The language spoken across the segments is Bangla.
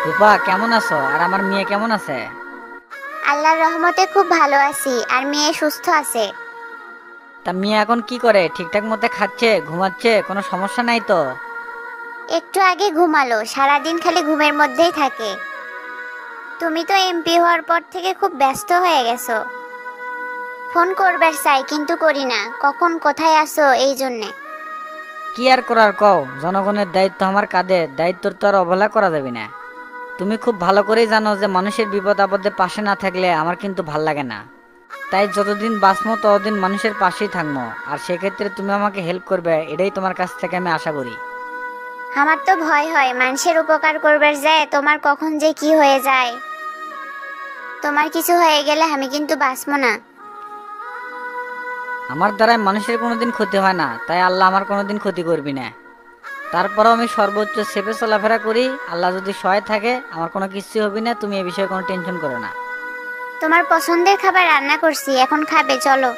রূপা কেমন আছো? আর আমার মেয়ে কেমন আছে? আল্লাহর রহমতে খুব ভালো আছি, আর মেয়ে সুস্থ আছে। তা মেয়ে এখন কি করে? ঠিকঠাক মতো খাচ্ছে, ঘুমাচ্ছে, কোনো সমস্যা নাই তো? একটু আগে ঘুমালো, সারাদিন খালি ঘুমের মধ্যেই থাকে। তুমি তো এমপি হওয়ার পর থেকে খুব ব্যস্ত হয়ে গেছো। ফোন করবার চাই কিন্তু করি না, কখন কোথায় আসো এই জন্যে। কি আর করার কও, জনগণের দায়িত্ব আমার কাঁধে, দায়িত্বর তো আর অবহেলা করা যাবে না। তুমি খুব ভালো করেই জানো যে মানুষের বিপদ আপদে পাশে না থাকলে আমার কিন্তু ভাল লাগে না। তাই যতদিন বাঁচবো ততদিন মানুষের পাশেই থাকবো, আর সেক্ষেত্রে তুমি আমাকে হেল্প করবে, এটাই তোমার কাছ থেকে আমি আশা করি। আমার তো ভয় হয় মানুষের উপকার করবার যায় তোমার কখন যে কি হয়ে যায়। তোমার কিছু হয়ে গেলে আমি কিন্তু বাঁচবো না। আমার দ্বারাই মানুষের কোনোদিন ক্ষতি হয় না, তাই আল্লাহ আমার কোনোদিন ক্ষতি করবি না। তারপরও আমি সর্বোচ্চ সেফে চলাফেরা করি। আল্লাহ যদি সহায় থাকে আমার কোনো কিছু হবে না, তুমি এ বিষয়ে কোনো টেনশন করো না। তোমার পছন্দের খাবার রান্না করছি, এখন খাবে চলো।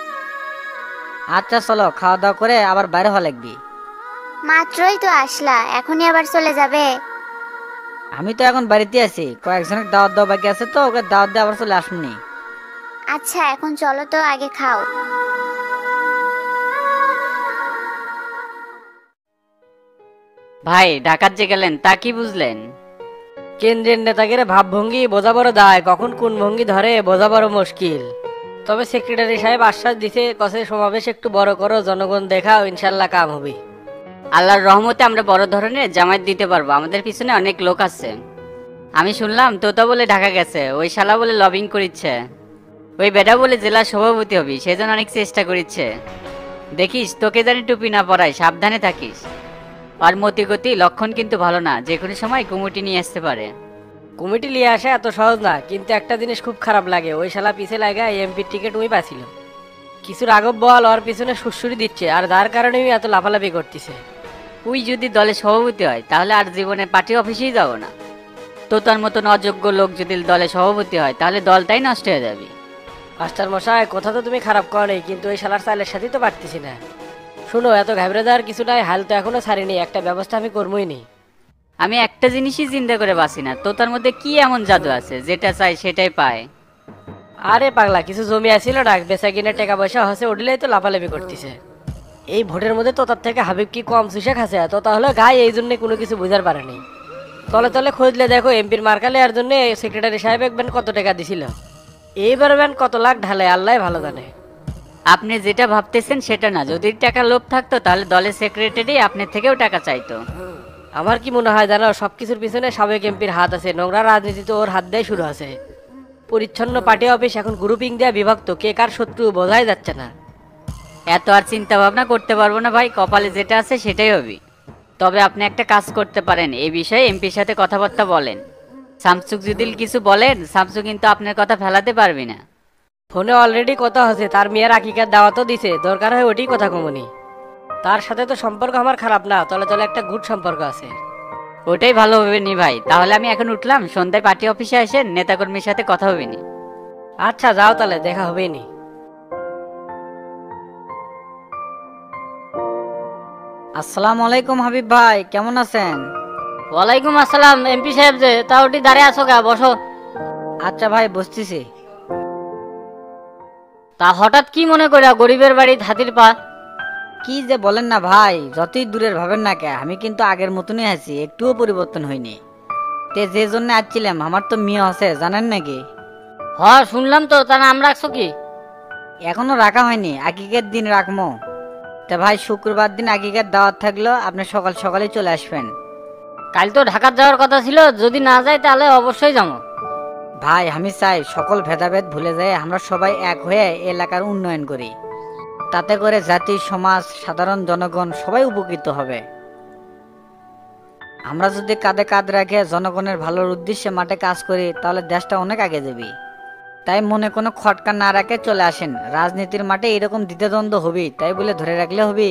আচ্ছা চলো, খাওয়া দাওয়া করে আবার বাইরে হওয়া লাগবি। মাত্রই তো আসলা, এখনই আবার চলে যাবে? আমি তো এখন বাড়িতে আছি, কয়েকজনের দাওয়াত দেওয়া বাকি আছে, তো ওকে দাওয়াত দিয়ে আবার চলে আসুনি। আচ্ছা এখন চলো তো, আগে খাও। ভাই, ঢাকার যে গেলেন তা কি বুঝলেন? কেন্দ্রের নেতাগিরে ভাবভঙ্গি বোঝা বড় দায়, কখন কোন ভঙ্গি ধরে বোঝা বড় মুশকিল। তবে সেক্রেটারি সাহেব আশ্বাস দিছে, কসে সমাবেশ একটু বড় করো, জনগণ দেখাও, ইনশাল্লাহ কাম হবে। আল্লাহর রহমতে আমরা বড় ধরনের জামায়াত দিতে পারবো, আমাদের পিছনে অনেক লোক আছে। আমি শুনলাম তোতা বলে ঢাকা গেছে, ওই শালা বলে লবিং করিচ্ছে, ওই বেটা বলে জেলা সভাপতি হবি, সেজন্য অনেক চেষ্টা করিচ্ছে। দেখিস তোকে জানি টুপি না পরাই, সাবধানে থাকিস। আর মতিগতি লক্ষণ কিন্তু ভালো না, যে কোনো সময় কুমুটি নিয়ে আসতে পারে। কমিটি নিয়ে আসা এত সহজ না, কিন্তু একটা জিনিস খুব খারাপ লাগে, ওই শালা পিছে লাগা এমপির টিকিট উই পাছিল। কিছুর আগব বল ওর পিছনে সুরসুরি দিচ্ছে, আর যার কারণে এত লাফালাফি করতেছে। তুই যদি দলের সভাপতি হয় তাহলে আর জীবনে পার্টি অফিসেই যাব না। তোতার মতন অযোগ্য লোক যদি দলের সভাপতি হয় তাহলে দলটাই নষ্ট হয়ে যাবে। মাস্টার মশাই, কথা তো তুমি খারাপ করো নাই, কিন্তু ওই শালার চালের সাথেই তো পারতেছি না। শুনো, এত ঘাবড়ে দেওয়ার কিছু নাই, হাল তো এখনো ছাড়িনি, একটা ব্যবস্থা আমি করবোই নি। আমি একটা জিনিসই চিন্তা করে বাঁচি না, তোতার মধ্যে কি এমন জাদু আছে যেটা চাই সেটাই পায়? আরে পাগলা, কিছু জমি আসছিল না, বেচা কিনে টাকা পয়সা হসে উঠলেই তো লাফালাফি করতেছে। এই ভোটের মধ্যে তোতার থেকে হাবিব কি কম চুষে খাসে? তো তাহলে গায়ে এই জন্য কোনো কিছু বুঝার পারেনি। তলে তলে খুঁজলে দেখো এমপির মার্কালে এর জন্য সেক্রেটারি সাহেব একবেন কত টাকা দিছিল। এইবার ব্যান কত লাখ ঢালে আল্লাহ ভালো জানে। আপনি যেটা ভাবতেছেন সেটা না, যদি টাকা লোভ থাকতো তাহলে দলের সেক্রেটারি আপনার থেকেও টাকা চাইতো। আমার কি মনে হয় জানো, সবকিছুর পিছনে সাবেক এমপির হাত আছে, নোংরা রাজনীতি তো ওর হাত দিয়ে শুরু আছে। পরিচ্ছন্ন পার্টি অফিস এখন গ্রুপিং দেওয়া বিভক্ত, কে কার শত্রু বোঝাই যাচ্ছে না। এত আর চিন্তা ভাবনা করতে পারবো না ভাই, কপালে যেটা আছে সেটাই হবে। তবে আপনি একটা কাজ করতে পারেন, এই বিষয়ে এমপির সাথে কথাবার্তা বলেন। শামসুক যদি কিছু বলেন, শামসু কিন্তু আপনার কথা ফেলাতে পারবি না। ফোনে অলরেডি কথা হচ্ছে, তার মেয়ের আকিকার দাওয়াতও দিছে, দরকার হয় ওটি কথা কমনি। তার সাথে তো সম্পর্ক আমার খারাপ না, তলে তলে একটা গুড সম্পর্ক আছে। ওটাই ভালো হবে নি ভাই, তাহলে আমি এখন উঠলাম, সন্ধ্যায় পার্টি অফিসে আসেন, নেতাকর্মীর সাথে কথা হবে নি। আচ্ছা যাও, তাহলে দেখা হবেই নি। আসসালামু আলাইকুম হাবিব ভাই, কেমন আছেন? ওয়ালাইকুম আসসালাম। এমপি সাহেব যে, তা ওটি দাঁড়িয়ে আছো গা, বসো। আচ্ছা ভাই, বসতেছি। তা হঠাৎ কি মনে করা গরিবের বাড়ি হাতির পা? কি যে বলেন না ভাই, যতই দূরের ভাবেন না কে, আমি কিন্তু আগের মতনই আছি, একটুও পরিবর্তন হয়নি। তে যে জন্য আসছিলাম, আমার তো মেয়ে আছে জানেন নাকি? হ, শুনলাম তো, তা নাম রাখছো কি? এখনো রাখা হয়নি, আকিকের দিন রাখবো। তা ভাই, শুক্রবার দিন আকিকের দাওয়াত থাকলো, আপনি সকাল সকালে চলে আসবেন। কাল তো ঢাকার যাওয়ার কথা ছিল, যদি না যাই তাহলে অবশ্যই যাবো। ভাই আমি চাই সকল ভেদাভেদ ভুলে যায় আমরা সবাই এক হয়ে এলাকার উন্নয়ন করি, তাতে করে জাতি সমাজ সাধারণ জনগণ সবাই উপকৃত হবে। আমরা যদি কাঁধে কাঁধ রেখে জনগণের ভালোর উদ্দেশ্যে মাঠে কাজ করি তাহলে দেশটা অনেক আগে যাবে। তাই মনে কোনো খটকা না রাখে চলে আসেন, রাজনীতির মাঠে এরকম দ্বিধাদ্বন্দ্ব হবে তাই বলে ধরে রাখলে হবে?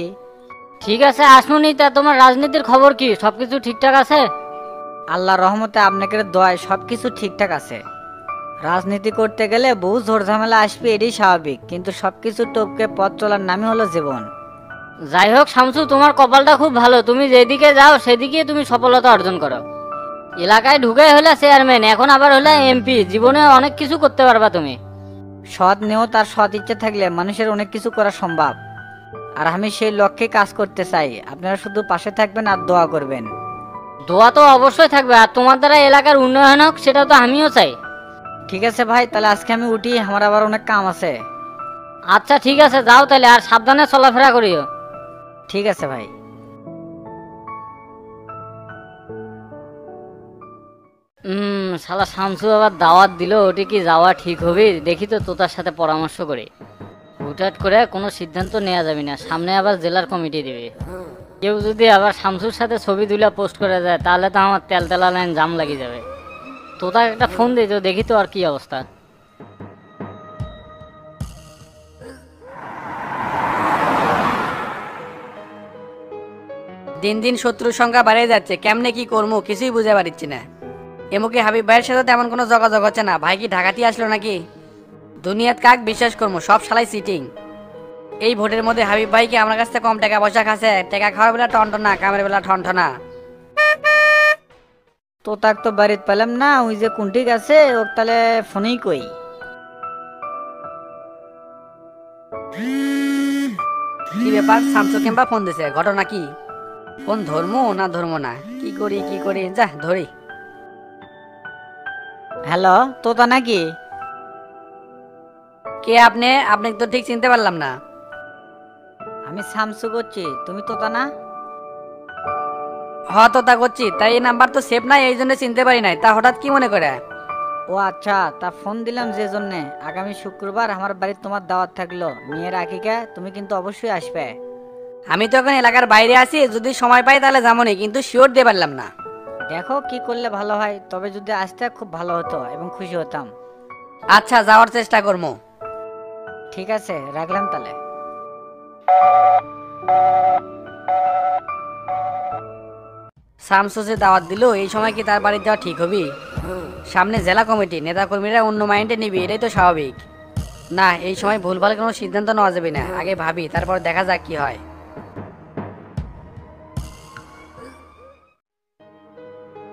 ঠিক আছে, আসুনি। তা তোমার রাজনীতির খবর কি, সবকিছু ঠিকঠাক আছে? আল্লাহ রহমতে আপনাকে দোয়ায় সবকিছু ঠিকঠাক আছে। রাজনীতি করতে গেলে বহু ঝোড় ঝামেলা আসবে, এটাই স্বাভাবিক, কিন্তু সবকিছু টপকে পথ চলার নামই হলো জীবন। যাই হোক শামসু, তোমার কপালটা খুব ভালো, তুমি যেদিকে যাও সেদিকে তুমি সফলতা অর্জন করো। এলাকায় ঢুকে হলে চেয়ারম্যান, এখন আবার হলে এমপি, জীবনে অনেক কিছু করতে পারবা তুমি। সৎ নেও তার সৎ ইচ্ছে থাকলে মানুষের অনেক কিছু করা সম্ভব। আর আমি সেই লক্ষ্যে কাজ করতে চাই, আপনারা শুধু পাশে থাকবেন আর দোয়া করবেন। দোয়া তো অবশ্যই থাকবে, আর তোমার দ্বারা এলাকার উন্নয়ন হোক সেটা তো আমিও চাই। ঠিক আছে ভাই, তাহলে আজকে আমি উঠি, আমার আবার অনেক কাম আছে। আচ্ছা ঠিক আছে, যাও তাহলে, আর সাবধানে চলাফেরা করিও। ঠিক আছে ভাই। শালা শামসু আবার দাওয়াত দিল, ওটি কি যাওয়া ঠিক হবে? দেখি তো তোতার সাথে পরামর্শ করে। হুটহাট করে কোনো সিদ্ধান্ত নেওয়া যাবে না, সামনে আবার জেলার কমিটি দেবে। কেউ যদি আবার শামসুর সাথে ছবি তুলে পোস্ট করে যায় তাহলে তো আমার তেলতেলা লাইন জাম লাগিয়ে যাবে। তোতার একটা ফোন দিই তো, দেখি তো আর কি অবস্থা। দিন দিন শত্রুর সংখ্যা বেড়ে যাচ্ছে, কেমনে কি করবো কিছুই বুঝে পারছি না। এমুকি হাবিব ভাইয়ের সাথে তেমন কোনো যোগাযোগ হচ্ছে না। ভাই কি ঢাকাতে আসলো নাকি? দুনিয়াত কাক বিশ্বাস করবো, সব শালাই সিটিং। এই ভোটের মধ্যে হাবিব ভাই কি আমার কাছ থেকে কম টাকা পয়সা খাচ্ছে? টাকা খাওয়ার বেলা টনটনা, কামের বেলা ঠনঠনা। তো তাক তো বাড়িতে পেলাম না, ওই যে কোনটি গেছে ও, তাহলে ফোনেই কই। কি ব্যাপার, শামসু কেম্বা ফোন দিছে, ঘটনা কি? কোন ধর্ম না ধর্ম না, কি করি যা ধরি। হ্যালো, তোতা নাকি? কে আপনি? আপনি তো ঠিক চিনতে পারলাম না। আমি শামসু করছি, তুমি তোতা না? হ তো তা করছি, তাই এই নাম্বার তো সেভ নাই, এই জন্য চিনতে পারি নাই। তা হঠাৎ কি মনে করে? ও আচ্ছা, তা ফোন দিলাম যে জন্যে, আগামী শুক্রবার আমার বাড়িতে তোমার দাওয়াত থাকলো, মেয়ের আকিকা, তুমি কিন্তু অবশ্যই আসবে। আমি তো এখন এলাকার বাইরে আছি, যদি সময় পাই তাহলে যাবনি, কিন্তু শিওর দিয়ে পারলাম না। দেখো কি করলে ভালো হয়, তবে যদি আসতে খুব ভালো হতো এবং খুশি হতাম। আচ্ছা, যাওয়ার চেষ্টা করবো। ঠিক আছে, রাখলাম তাহলে। শামসু যে দাওয়াত দিল, এই সময় কি তার বাড়ি যাওয়া ঠিক হবে? সামনে জেলা কমিটি, নেতা কর্মীরা অন্য মাইন্ডে নিবি, এটাই তো স্বাভাবিক। না, এই সময় ভুলভাল কোনো সিদ্ধান্ত নেওয়া যাবে না, আগে ভাবি তারপর দেখা যাক কি হয়।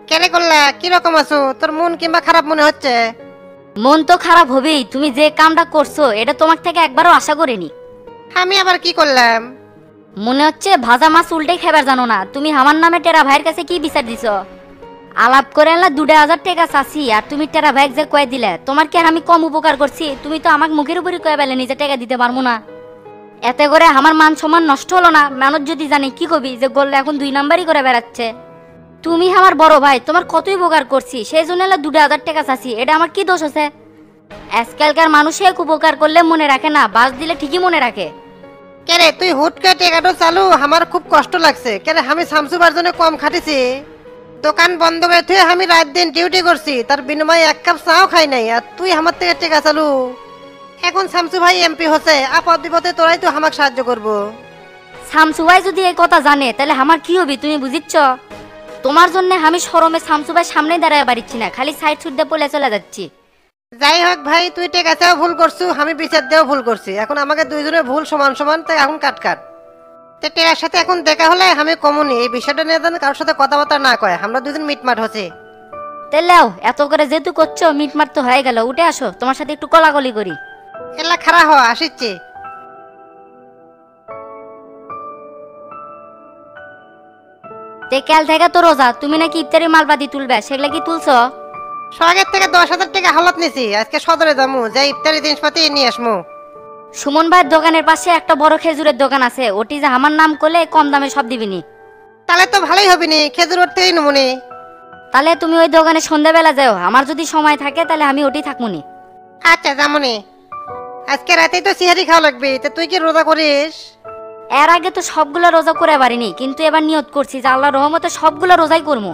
কেলে করলা? কিরকম আছো? তোর মন কিংবা খারাপ মনে হচ্ছে? মন তো খারাপ হবেই, তুমি যে কামটা করছো এটা তোমার থেকে একবারও আশা করিনি। আমি আবার কি করলাম? মনে হচ্ছে ভাজা মাছ উল্টে খাবার জানো না। তুমি আমার নামে টেরা ভাইয়ের কাছে কি বিচার দিছ? আলাপ করে আনলা 2000 টাকা চাষি, আর তুমি টেরা ভাই যে কয়ে দিলে, তোমার কি আর আমি কম উপকার করছি? তুমি তো আমাকে মুখের উপরই কয়ে বেলে নিজে টাকা দিতে পারবো না। এতে করে আমার মান সম্মান নষ্ট হলো না? মানুষ যদি জানে কি কবি যে গোল্লা এখন 2 নাম্বারই করে বেড়াচ্ছে। তুমি আমার বড় ভাই, তোমার কতই উপকার করছি, সেই জন্য 2000 টাকা চাষি, এটা আমার কি দোষ আছে? আজকালকার মানুষে উপকার করলে মনে রাখে না, বাস দিলে ঠিকই মনে রাখে। কেরে তুই হুট করে টেকাটো চালু, আমার খুব কষ্ট লাগছে। কেরে আমি শামসুবার জন্য কম খাটিছি, দোকান বন্ধ করে থুয়ে আমি রাত দিন ডিউটি করছি, তার বিনিময়ে এক কাপ চাও খাই নাই, আর তুই আমার থেকে টেকা চালু। এখন শামসু ভাই এমপি হচ্ছে, আপদ বিপদে তোরাই তো আমাকে সাহায্য করবো। শামসু ভাই যদি এই কথা জানে তাহলে আমার কি হবে তুমি বুঝিচ্ছ? তোমার জন্য আমি শরমে শামসু ভাই সামনে দাঁড়ায় পারছি না, খালি সাইড সুট দিয়ে পলে চলে যাচ্ছি। যাই হোক ভাই, তুই টেকা চাও ভুল করছু, আমি বিচার দেওয়া ভুল করছি। এখন আমাকে দুইজনের ভুল সমান সমান, তাই এখন কাট কাট। তো টেকার সাথে এখন দেখা হলে আমি কমুনি, এই বিষয়টা নিয়ে যেন কারোর সাথে কথাবার্তা না কয়, আমরা দুজন মিটমাট হচ্ছে। তেলেও এত করে যেহেতু করছো, মিটমাট তো হয়ে গেল, উঠে আসো, তোমার সাথে একটু কলাকলি করি। এলা খারাপ হওয়া আসিচ্ছে। তে কাল থেকে তো রোজা, তুমি নাকি ইফতারি মালবাদি তুলবে, সেগুলা কি তুলছো? সোহাগের থেকে 10,000 টাকা হালত নিছি, আজকে সদরে যাবো, যাই ইফতারি জিনিসপাতি নিয়ে আসমু। সুমন ভাইয়ের দোকানের পাশে একটা বড় খেজুরের দোকান আছে, ওটি যে আমার নাম করলে কম দামে সব দিবিনি। তাহলে তো ভালোই হবে নি, খেজুর উঠতেই নমুনি। তাহলে তুমি ওই দোকানে সন্ধ্যাবেলা যাও, আমার যদি সময় থাকে তাহলে আমি ওটি থাকবনি। আচ্ছা যামুনি। আজকে রাতেই তো সিহারি খাওয়া লাগবে, তা তুই কি রোজা করিস? এর আগে তো সবগুলো রোজা করে পারিনি, কিন্তু এবার নিয়ত করছি যে আল্লাহর রহমতে সবগুলো রোজাই করবো।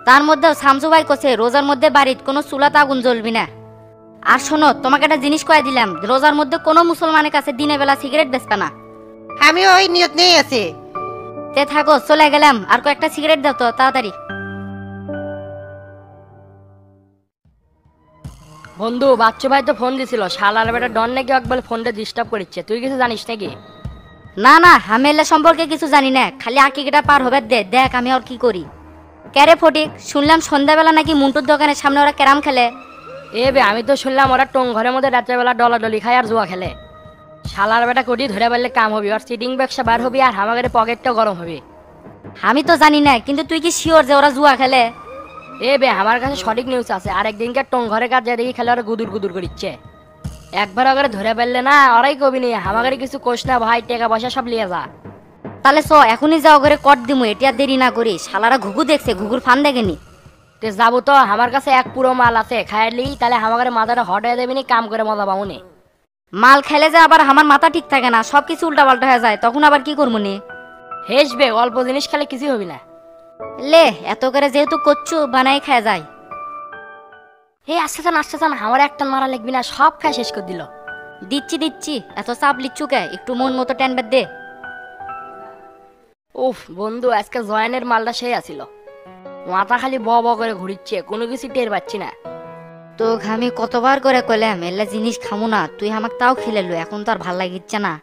তার মধ্যে শামসু ভাই কছে রোজার মধ্যে বাড়িতে কোনো চুলাতে আগুন জ্বলবি না। আর শোনো, তোমাকে একটা জিনিস কয়ে দিলাম, রোজার মধ্যে কোনো মুসলমানের কাছে দিনে বেলা সিগারেট বেচবে না। আমিও ওই নিয়ত নিয়েই আছি। তে থাকো, চলে গেলাম, আর কয়েকটা সিগারেট দাও তো তাড়াতাড়ি। বন্ধু, বাচ্চু ভাই তো ফোন দিছিল, শালার বেটা ডন নাকি একবার ফোনটা ডিস্টার্ব করছে, তুই কিছু জানিস নাকি? না না, আমি এলা সম্পর্কে কিছু জানি না, খালি আকিটা পার হবে দে, দেখ আমি আর কি করি। ক্যারে ফটিক, শুনলাম সন্ধ্যাবেলা নাকি মুন্টুর দোকানের সামনে ওরা ক্যারাম খেলে। এ বে, আমি তো শুনলাম ওরা টং ঘরের মধ্যে রাত্রেবেলা ডলাডলি খায় আর জুয়া খেলে। শালার বেটা কোটি ধরে পারলে কাম হবে, আর চিটিং ব্যবসা বার হবে, আর হামাগারে পকেটটাও গরম হবে। আমি তো জানি না, কিন্তু তুই কি শিওর যে ওরা জুয়া খেলে? এ বে, আমার কাছে সঠিক নিউজ আছে। আর একদিনকার টং ঘরে কাজ যায় দেখি খেলে ওরা গুদুর গুদুর করিচ্ছে। একবার ওকে ধরে পারলে না ওরাই কবি নেই, হামাগারে কিছু কোষ না ভাই, টাকা পয়সা সব লিয়ে যা। তাহলে চ এখনই যাও করে কট দিমু, এটি আর দেরি না করি। শালারা ঘুঘু দেখছে, ঘুঘুর ফান দেখেনি। তে যাবো তো, আমার কাছে এক পুরো মাল আছে, খাইলি তাহলে হামাগারে মাথাটা হট হয়ে দেবিনি, কাম করে মজা পাবনি। মাল খেলে যে আবার আমার মাথা ঠিক থাকে না, সব কিছু উল্টা পাল্টা হয়ে যায়, তখন আবার কি করবো নি? হেসবে, অল্প জিনিস খেলে কিছু হবি না। লে, এত করে যেহেতু করছু, বানাই খায় যায়। হে আসতে চান, আমার একটা মারা লাগবি না, সব খায় শেষ করে দিল। দিচ্ছি দিচ্ছি, এত চাপ লিচ্ছু কে? একটু মন মতো টেনবার দে। উফ বন্ধু, আজকে জয়ানের মালটা সেই আছিল, মাথা খালি ব ব করে ঘুরিচ্ছে, কোনো কিছু টের পাচ্ছি না। তো আমি কতবার করে কইলাম এলা জিনিস খামু না, তুই আমাকে তাও খেলেলো, এখন তো আর ভাল লাগিচ্ছে না।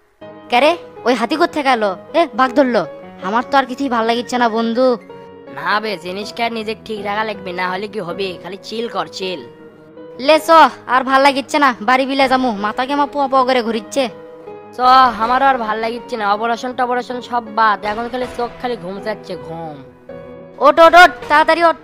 ক্যারে, ওই হাতি কোথা গেল? বাঘ ধরলো। আমার তো আর কিছুই ভাল লাগিচ্ছে না বন্ধু। না বে, জিনিসটা নিজে ঠিক রাখা লাগবে, না হলে কি হবে, খালি চিল কর চিল। লে চ, আর ভাল লাগিচ্ছে না, বাড়ি বিলে যামু, মাথা কেমন পোয়া পোয়া করে ঘুরিচ্ছে। চ, আমারও আর ভাল লাগিচ্ছে না, অপারেশন টপারেশন সব বাদ, এখন খালি চোখ খালি ঘুম যাচ্ছে, ঘুম। ওট ওট ওট, তাড়াতাড়ি ওঠ।